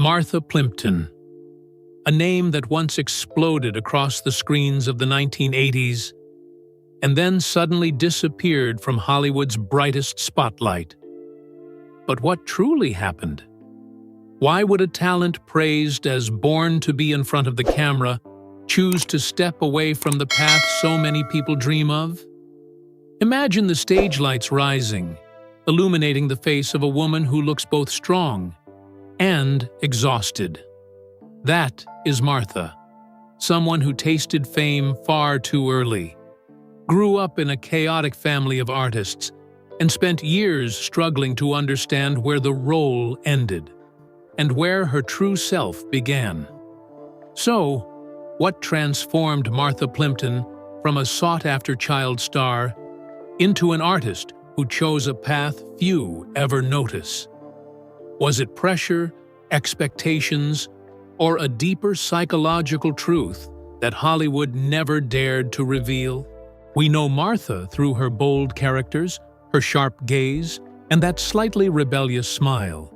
Martha Plimpton, a name that once exploded across the screens of the 1980s and then suddenly disappeared from Hollywood's brightest spotlight. But what truly happened? Why would a talent praised as born to be in front of the camera choose to step away from the path so many people dream of? Imagine the stage lights rising, illuminating the face of a woman who looks both strong and exhausted. That is Martha, someone who tasted fame far too early, grew up in a chaotic family of artists, and spent years struggling to understand where the role ended and where her true self began. So, what transformed Martha Plimpton from a sought-after child star into an artist who chose a path few ever notice? Was it pressure, expectations, or a deeper psychological truth that Hollywood never dared to reveal? We know Martha through her bold characters, her sharp gaze, and that slightly rebellious smile.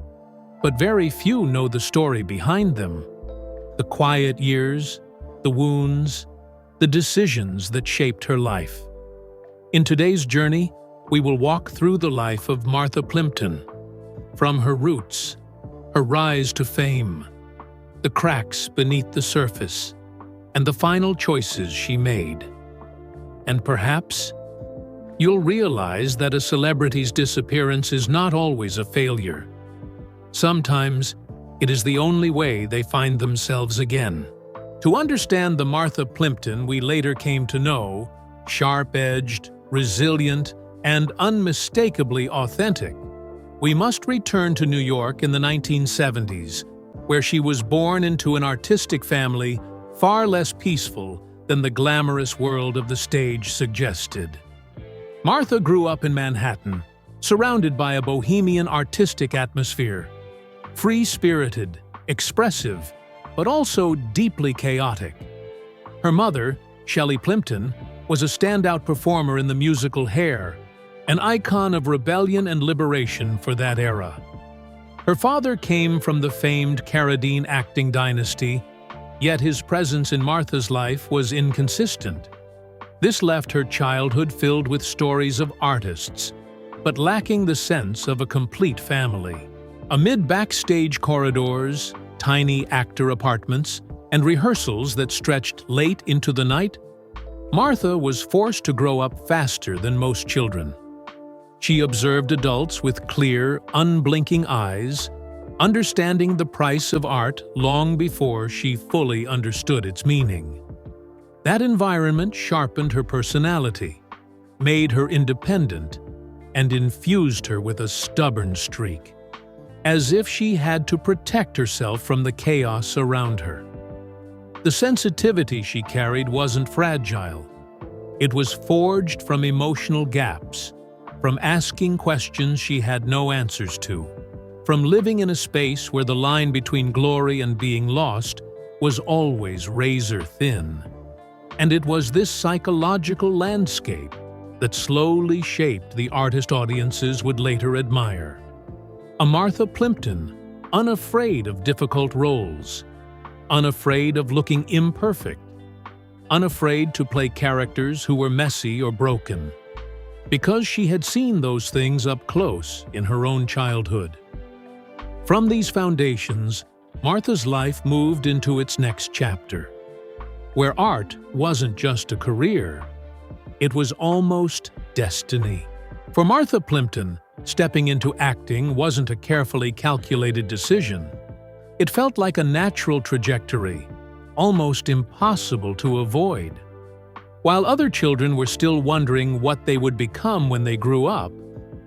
But very few know the story behind them. The quiet years, the wounds, the decisions that shaped her life. In today's journey, we will walk through the life of Martha Plimpton, from her roots, her rise to fame, the cracks beneath the surface, and the final choices she made. And perhaps, you'll realize that a celebrity's disappearance is not always a failure. Sometimes, it is the only way they find themselves again. To understand the Martha Plimpton we later came to know, sharp-edged, resilient, and unmistakably authentic, we must return to New York in the 1970s, where she was born into an artistic family far less peaceful than the glamorous world of the stage suggested. Martha grew up in Manhattan, surrounded by a bohemian artistic atmosphere. Free-spirited, expressive, but also deeply chaotic. Her mother, Shelley Plimpton, was a standout performer in the musical Hair, an icon of rebellion and liberation for that era. Her father came from the famed Carradine acting dynasty, yet his presence in Martha's life was inconsistent. This left her childhood filled with stories of artists, but lacking the sense of a complete family. Amid backstage corridors, tiny actor apartments, and rehearsals that stretched late into the night, Martha was forced to grow up faster than most children. She observed adults with clear, unblinking eyes, understanding the price of art long before she fully understood its meaning. That environment sharpened her personality, made her independent, and infused her with a stubborn streak, as if she had to protect herself from the chaos around her. The sensitivity she carried wasn't fragile. It was forged from emotional gaps, from asking questions she had no answers to, from living in a space where the line between glory and being lost was always razor thin. And it was this psychological landscape that slowly shaped the artist audiences would later admire. A Martha Plimpton, unafraid of difficult roles, unafraid of looking imperfect, unafraid to play characters who were messy or broken, because she had seen those things up close in her own childhood. From these foundations, Martha's life moved into its next chapter, where art wasn't just a career, it was almost destiny. For Martha Plimpton, stepping into acting wasn't a carefully calculated decision. It felt like a natural trajectory, almost impossible to avoid. While other children were still wondering what they would become when they grew up,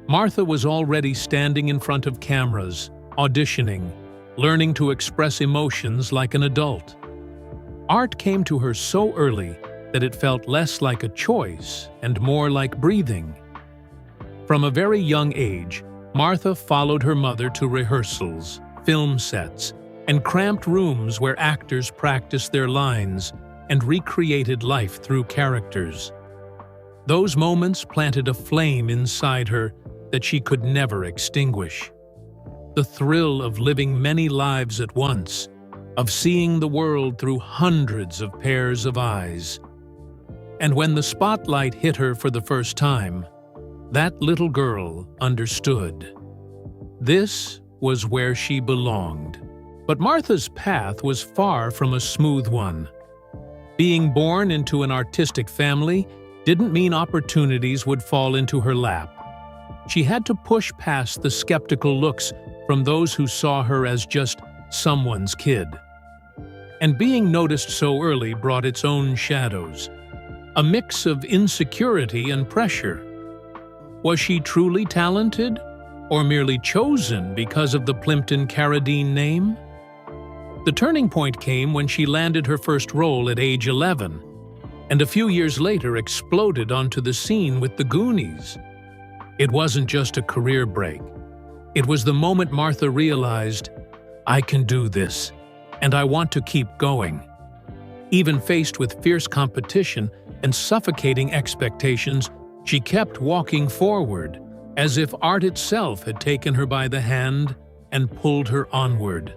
Martha was already standing in front of cameras, auditioning, learning to express emotions like an adult. Art came to her so early that it felt less like a choice and more like breathing. From a very young age, Martha followed her mother to rehearsals, film sets, and cramped rooms where actors practiced their lines and recreated life through characters. Those moments planted a flame inside her that she could never extinguish. the thrill of living many lives at once, of seeing the world through hundreds of pairs of eyes. And when the spotlight hit her for the first time, that little girl understood. This was where she belonged. But Martha's path was far from a smooth one. Being born into an artistic family didn't mean opportunities would fall into her lap. She had to push past the skeptical looks from those who saw her as just someone's kid. And being noticed so early brought its own shadows, a mix of insecurity and pressure. Was she truly talented, or merely chosen because of the Plimpton Carradine name? The turning point came when she landed her first role at age 11, and a few years later exploded onto the scene with the Goonies. It wasn't just a career break. It was the moment Martha realized, I can do this, and I want to keep going. Even faced with fierce competition and suffocating expectations, she kept walking forward, as if art itself had taken her by the hand and pulled her onward.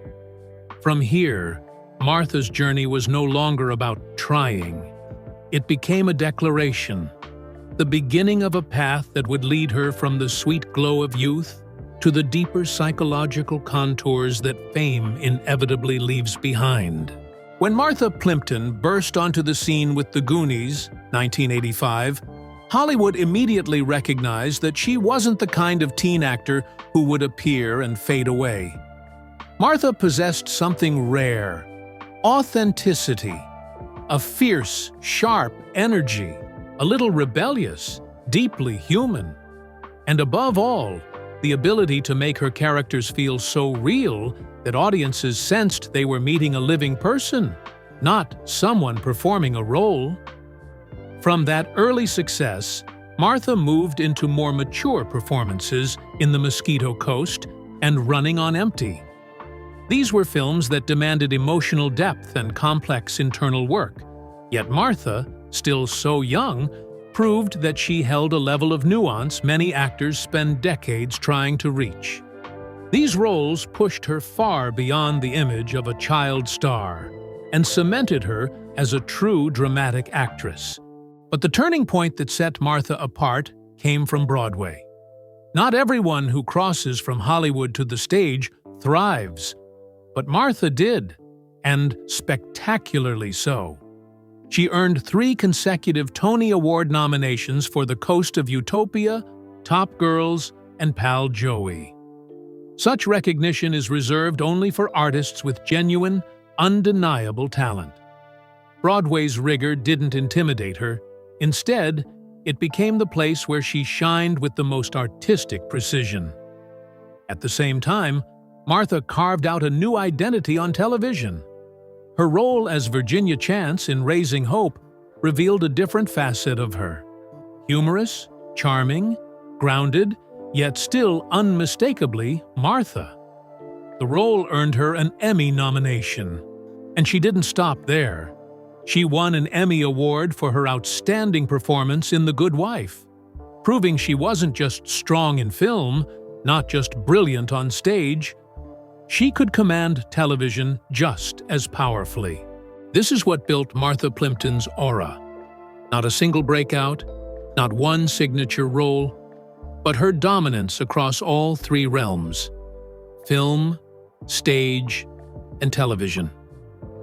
From here, Martha's journey was no longer about trying. It became a declaration, the beginning of a path that would lead her from the sweet glow of youth to the deeper psychological contours that fame inevitably leaves behind. When Martha Plimpton burst onto the scene with the Goonies, 1985, Hollywood immediately recognized that she wasn't the kind of teen actor who would appear and fade away. Martha possessed something rare: authenticity, a fierce, sharp energy, a little rebellious, deeply human, and above all, the ability to make her characters feel so real that audiences sensed they were meeting a living person, not someone performing a role. From that early success, Martha moved into more mature performances in The Mosquito Coast and Running on Empty. These were films that demanded emotional depth and complex internal work, yet Martha, still so young, proved that she held a level of nuance many actors spend decades trying to reach. These roles pushed her far beyond the image of a child star and cemented her as a true dramatic actress. But the turning point that set Martha apart came from Broadway. Not everyone who crosses from Hollywood to the stage thrives, but Martha did, and spectacularly so. She earned 3 consecutive Tony Award nominations for The Coast of Utopia, Top Girls, and Pal Joey. Such recognition is reserved only for artists with genuine, undeniable talent. Broadway's rigor didn't intimidate her. Instead, it became the place where she shined with the most artistic precision. At the same time, Martha carved out a new identity on television. Her role as Virginia Chance in Raising Hope revealed a different facet of her. Humorous, charming, grounded, yet still unmistakably Martha. The role earned her an Emmy nomination. And she didn't stop there. She won an Emmy Award for her outstanding performance in The Good Wife, proving she wasn't just strong in film, not just brilliant on stage. She could command television just as powerfully. This is what built Martha Plimpton's aura. Not a single breakout, not one signature role, but her dominance across all 3 realms: film, stage, and television.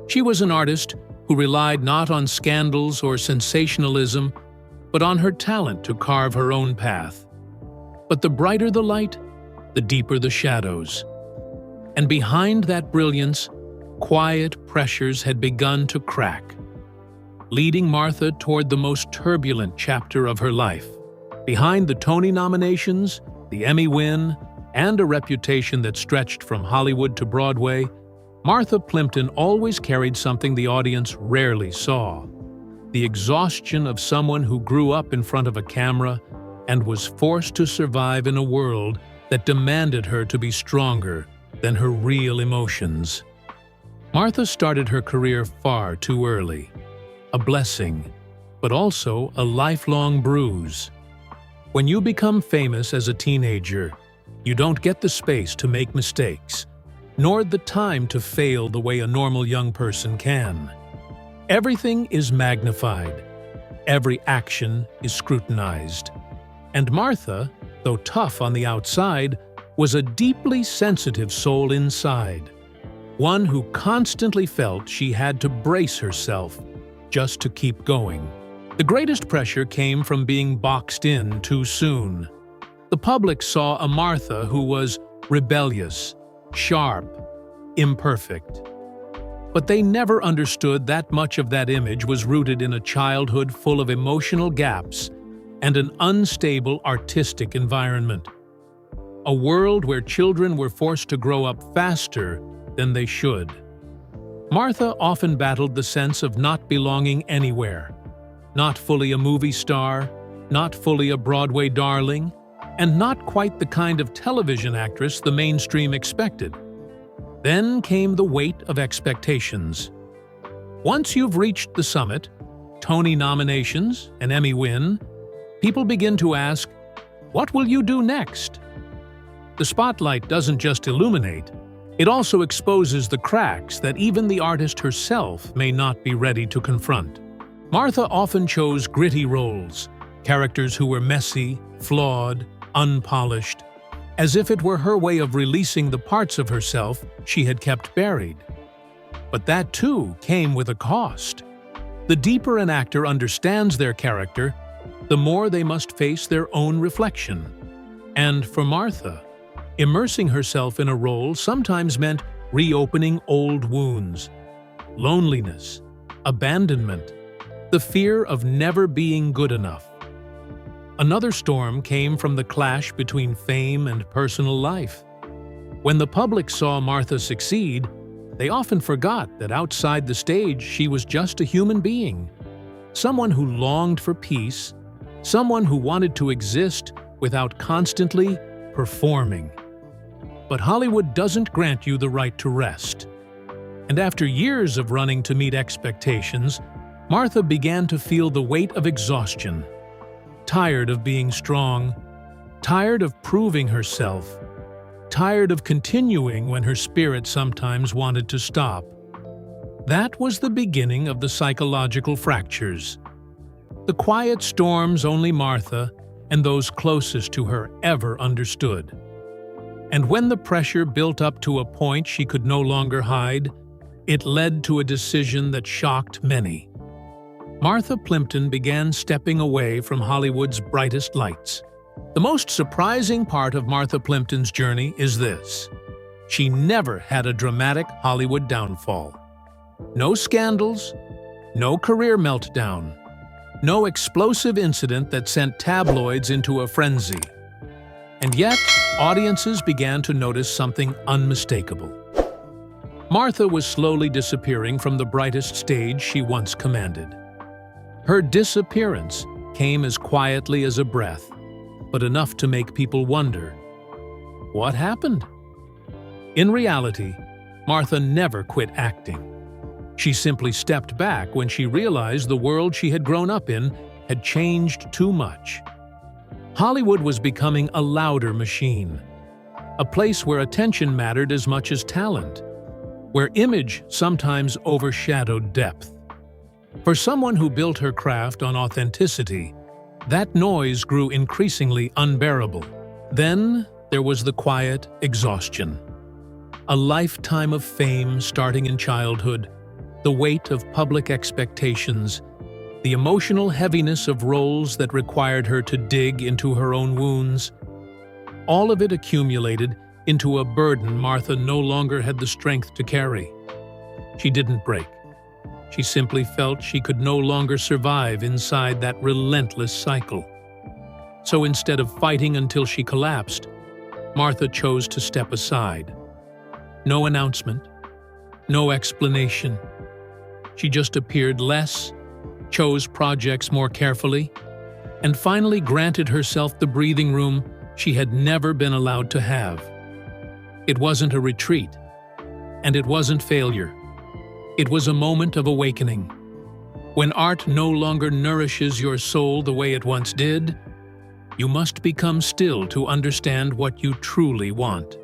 She was an artist who relied not on scandals or sensationalism, but on her talent to carve her own path. But the brighter the light, the deeper the shadows. And behind that brilliance, quiet pressures had begun to crack, leading Martha toward the most turbulent chapter of her life. Behind the Tony nominations, the Emmy win, and a reputation that stretched from Hollywood to Broadway, Martha Plimpton always carried something the audience rarely saw: the exhaustion of someone who grew up in front of a camera and was forced to survive in a world that demanded her to be stronger than her real emotions. Martha started her career far too early, a blessing, but also a lifelong bruise. When you become famous as a teenager, You don't get the space to make mistakes, nor the time to fail the way a normal young person can. Everything is magnified. Every action is scrutinized. And Martha, though tough on the outside, was a deeply sensitive soul inside. One who constantly felt she had to brace herself just to keep going. The greatest pressure came from being boxed in too soon. The public saw a Martha who was rebellious, sharp, imperfect. But they never understood that much of that image was rooted in a childhood full of emotional gaps and an unstable artistic environment. A world where children were forced to grow up faster than they should. Martha often battled the sense of not belonging anywhere, not fully a movie star, not fully a Broadway darling, and not quite the kind of television actress the mainstream expected. Then came the weight of expectations. Once you've reached the summit, Tony nominations, an Emmy win, people begin to ask, what will you do next? The spotlight doesn't just illuminate, it also exposes the cracks that even the artist herself may not be ready to confront. Martha often chose gritty roles, characters who were messy, flawed, unpolished, as if it were her way of releasing the parts of herself she had kept buried. But that too came with a cost. The deeper an actor understands their character, the more they must face their own reflection. And for Martha, immersing herself in a role sometimes meant reopening old wounds, loneliness, abandonment, the fear of never being good enough. Another storm came from the clash between fame and personal life. When the public saw Martha succeed, they often forgot that outside the stage she was just a human being, someone who longed for peace, someone who wanted to exist without constantly performing. But Hollywood doesn't grant you the right to rest. And after years of running to meet expectations, Martha began to feel the weight of exhaustion. Tired of being strong, tired of proving herself, tired of continuing when her spirit sometimes wanted to stop. That was the beginning of the psychological fractures. The quiet storms only Martha and those closest to her ever understood. And when the pressure built up to a point she could no longer hide, it led to a decision that shocked many. Martha Plimpton began stepping away from Hollywood's brightest lights. The most surprising part of Martha Plimpton's journey is this: she never had a dramatic Hollywood downfall. No scandals, no career meltdown, no explosive incident that sent tabloids into a frenzy. And yet, audiences began to notice something unmistakable. Martha was slowly disappearing from the brightest stage she once commanded. Her disappearance came as quietly as a breath, but enough to make people wonder, what happened? In reality, Martha never quit acting. She simply stepped back when she realized the world she had grown up in had changed too much. Hollywood was becoming a louder machine, a place where attention mattered as much as talent, where image sometimes overshadowed depth. For someone who built her craft on authenticity, that noise grew increasingly unbearable. Then there was the quiet exhaustion. A lifetime of fame starting in childhood, the weight of public expectations, the emotional heaviness of roles that required her to dig into her own wounds. All of it accumulated into a burden Martha no longer had the strength to carry. She didn't break. She simply felt she could no longer survive inside that relentless cycle. So instead of fighting until she collapsed, Martha chose to step aside. No announcement, no explanation. She just appeared less, chose projects more carefully, and finally granted herself the breathing room she had never been allowed to have. It wasn't a retreat, and it wasn't failure. It was a moment of awakening. When art no longer nourishes your soul the way it once did, You must become still to understand what you truly want.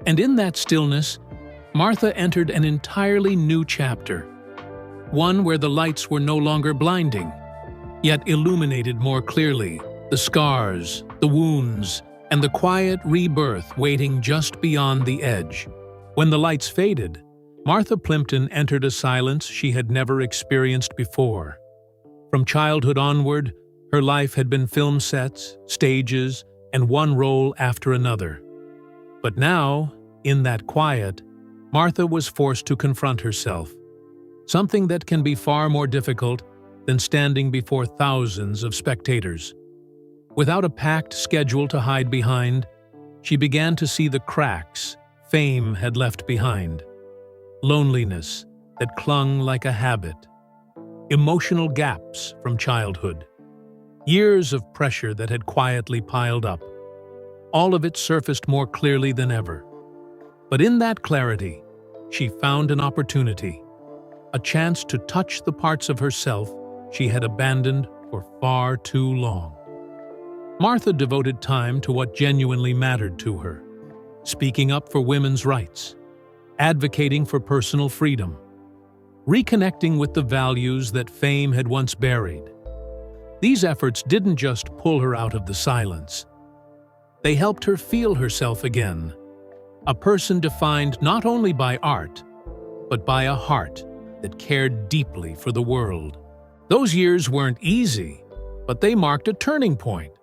And in that stillness, Martha entered an entirely new chapter. One where the lights were no longer blinding, yet illuminated more clearly the scars, the wounds, and the quiet rebirth waiting just beyond the edge. When the lights faded, Martha Plimpton entered a silence she had never experienced before. From childhood onward, her life had been film sets, stages, and one role after another. But now, in that quiet, Martha was forced to confront herself, something that can be far more difficult than standing before thousands of spectators. Without a packed schedule to hide behind, she began to see the cracks fame had left behind. Loneliness that clung like a habit. Emotional gaps from childhood. Years of pressure that had quietly piled up. All of it surfaced more clearly than ever. But in that clarity, she found an opportunity. A chance to touch the parts of herself she had abandoned for far too long. Martha devoted time to what genuinely mattered to her, speaking up for women's rights, advocating for personal freedom, reconnecting with the values that fame had once buried. These efforts didn't just pull her out of the silence. They helped her feel herself again, a person defined not only by art, but by a heart that cared deeply for the world. Those years weren't easy, but they marked a turning point.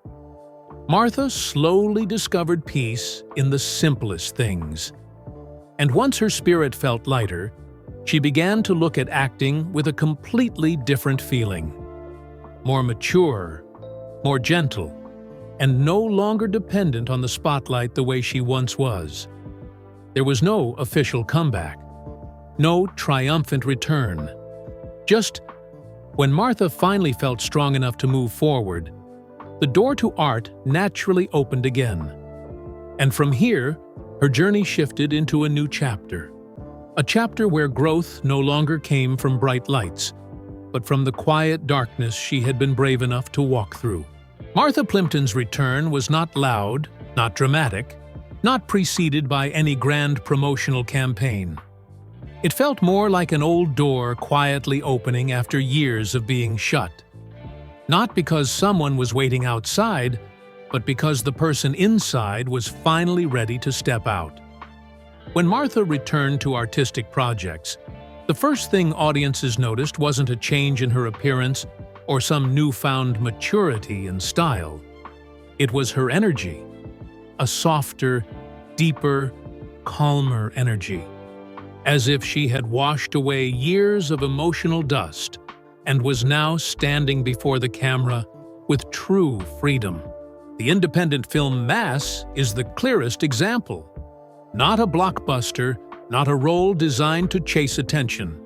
Martha slowly discovered peace in the simplest things. And once her spirit felt lighter, she began to look at acting with a completely different feeling. More mature, more gentle, and no longer dependent on the spotlight the way she once was. There was no official comeback, no triumphant return. Just when Martha finally felt strong enough to move forward, the door to art naturally opened again. And from here, her journey shifted into a new chapter. A chapter where growth no longer came from bright lights, but from the quiet darkness she had been brave enough to walk through. Martha Plimpton's return was not loud, not dramatic, not preceded by any grand promotional campaign. It felt more like an old door quietly opening after years of being shut. Not because someone was waiting outside, but because the person inside was finally ready to step out. When Martha returned to artistic projects, the first thing audiences noticed wasn't a change in her appearance or some newfound maturity and style. It was her energy, a softer, deeper, calmer energy, as if she had washed away years of emotional dust and was now standing before the camera with true freedom. The independent film Mass is the clearest example. Not a blockbuster, not a role designed to chase attention,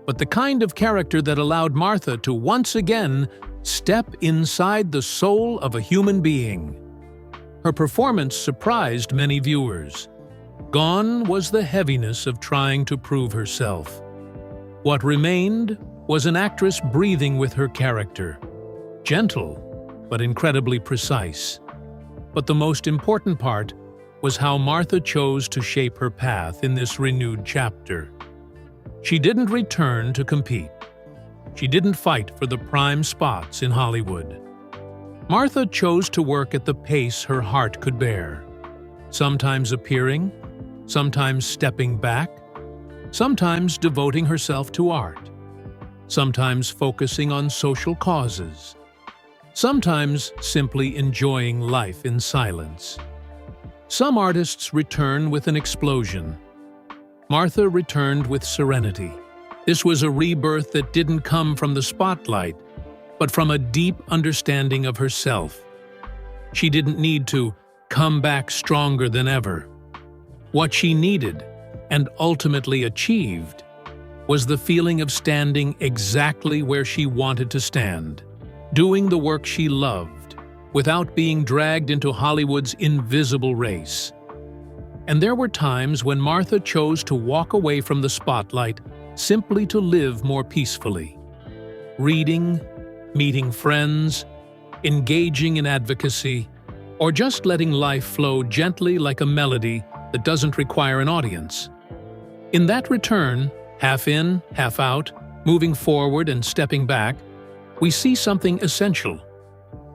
but the kind of character that allowed Martha to once again step inside the soul of a human being. Her performance surprised many viewers. Gone was the heaviness of trying to prove herself. What remained was an actress breathing with her character, gentle but incredibly precise. But the most important part was how Martha chose to shape her path in this renewed chapter. She didn't return to compete. She didn't fight for the prime spots in Hollywood. Martha chose to work at the pace her heart could bear, sometimes appearing, sometimes stepping back, sometimes devoting herself to art, sometimes focusing on social causes, sometimes simply enjoying life in silence. Some artists return with an explosion. Martha returned with serenity. This was a rebirth that didn't come from the spotlight, but from a deep understanding of herself. She didn't need to come back stronger than ever. What she needed, and ultimately achieved, was the feeling of standing exactly where she wanted to stand, doing the work she loved, without being dragged into Hollywood's invisible race. And there were times when Martha chose to walk away from the spotlight simply to live more peacefully. Reading, meeting friends, engaging in advocacy, or just letting life flow gently like a melody that doesn't require an audience. In that return, half in, half out, moving forward and stepping back, we see something essential.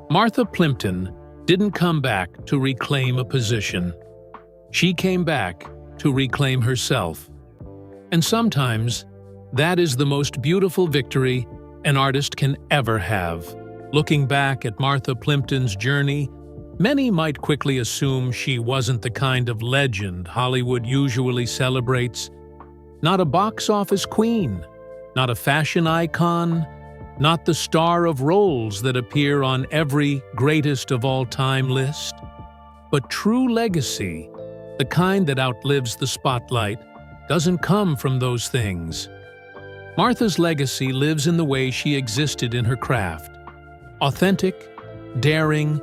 Martha Plimpton didn't come back to reclaim a position. She came back to reclaim herself. And sometimes, that is the most beautiful victory an artist can ever have. Looking back at Martha Plimpton's journey, many might quickly assume she wasn't the kind of legend Hollywood usually celebrates. Not a box office queen, not a fashion icon, not the star of roles that appear on every greatest of all time list. But true legacy, the kind that outlives the spotlight, doesn't come from those things. Martha's legacy lives in the way she existed in her craft. Authentic, daring,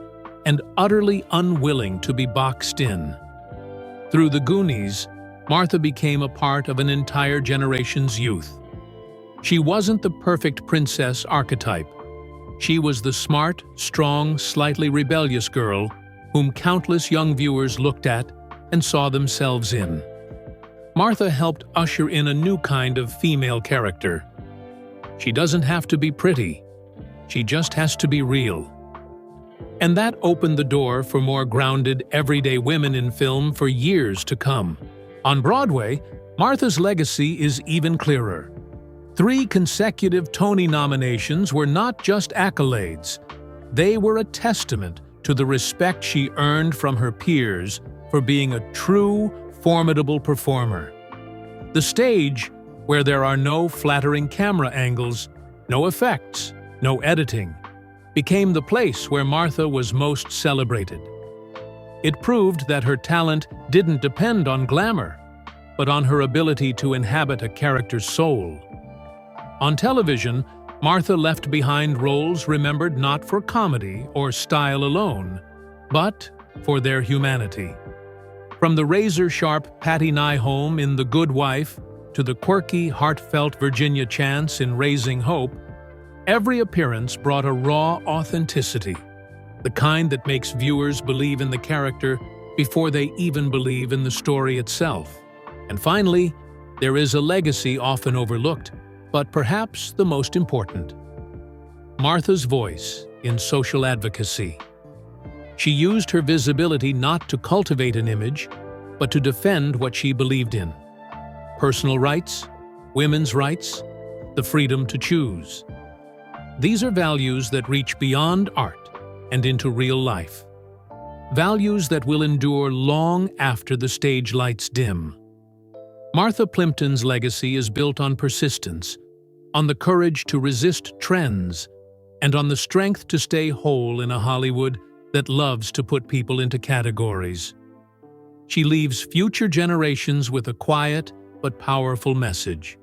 and utterly unwilling to be boxed in. Through the Goonies, Martha became a part of an entire generation's youth. She wasn't the perfect princess archetype. She was the smart, strong, slightly rebellious girl whom countless young viewers looked at and saw themselves in. Martha helped usher in a new kind of female character. She doesn't have to be pretty. She just has to be real. And that opened the door for more grounded, everyday women in film for years to come. On Broadway, Martha's legacy is even clearer. 3 consecutive Tony nominations were not just accolades. They were a testament to the respect she earned from her peers for being a true, formidable performer. The stage, where there are no flattering camera angles, no effects, no editing, became the place where Martha was most celebrated. It proved that her talent didn't depend on glamour, but on her ability to inhabit a character's soul. On television, Martha left behind roles remembered not for comedy or style alone, but for their humanity. From the razor-sharp Patty Nyholm in The Good Wife to the quirky, heartfelt Virginia Chance in Raising Hope, every appearance brought a raw authenticity, the kind that makes viewers believe in the character before they even believe in the story itself. And finally, there is a legacy often overlooked, but perhaps the most important: Martha's voice in social advocacy. She used her visibility not to cultivate an image, but to defend what she believed in: personal rights, women's rights, the freedom to choose. These are values that reach beyond art and into real life. Values that will endure long after the stage lights dim. Martha Plimpton's legacy is built on persistence, on the courage to resist trends, and on the strength to stay whole in a Hollywood that loves to put people into categories. She leaves future generations with a quiet but powerful message.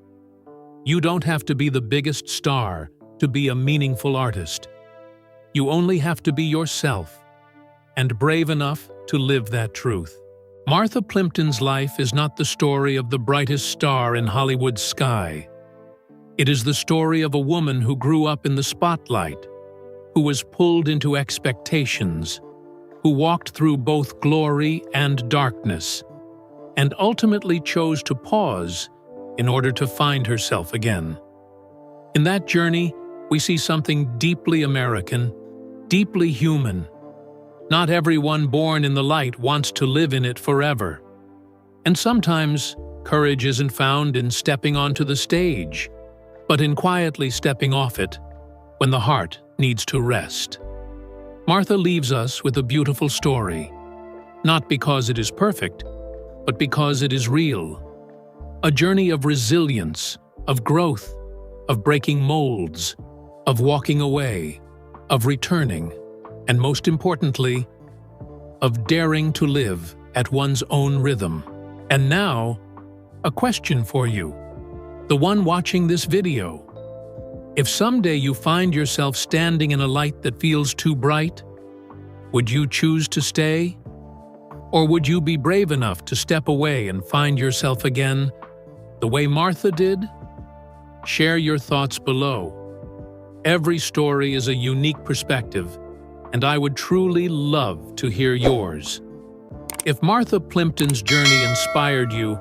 You don't have to be the biggest star to be a meaningful artist. You only have to be yourself, and brave enough to live that truth. Martha Plimpton's life is not the story of the brightest star in Hollywood's sky. It is the story of a woman who grew up in the spotlight, who was pulled into expectations, who walked through both glory and darkness, and ultimately chose to pause in order to find herself again. In that journey, we see something deeply American, deeply human. Not everyone born in the light wants to live in it forever. And sometimes, courage isn't found in stepping onto the stage, but in quietly stepping off it when the heart needs to rest. Martha leaves us with a beautiful story, not because it is perfect, but because it is real. A journey of resilience, of growth, of breaking molds, of walking away, of returning, and most importantly, of daring to live at one's own rhythm. And now, a question for you, the one watching this video. If someday you find yourself standing in a light that feels too bright, would you choose to stay? Or would you be brave enough to step away and find yourself again, the way Martha did? Share your thoughts below. Every story is a unique perspective, and I would truly love to hear yours. If Martha Plimpton's journey inspired you,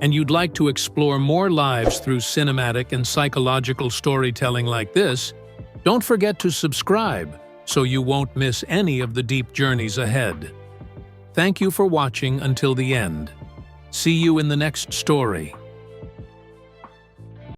and you'd like to explore more lives through cinematic and psychological storytelling like this, don't forget to subscribe so you won't miss any of the deep journeys ahead. Thank you for watching until the end. See you in the next story.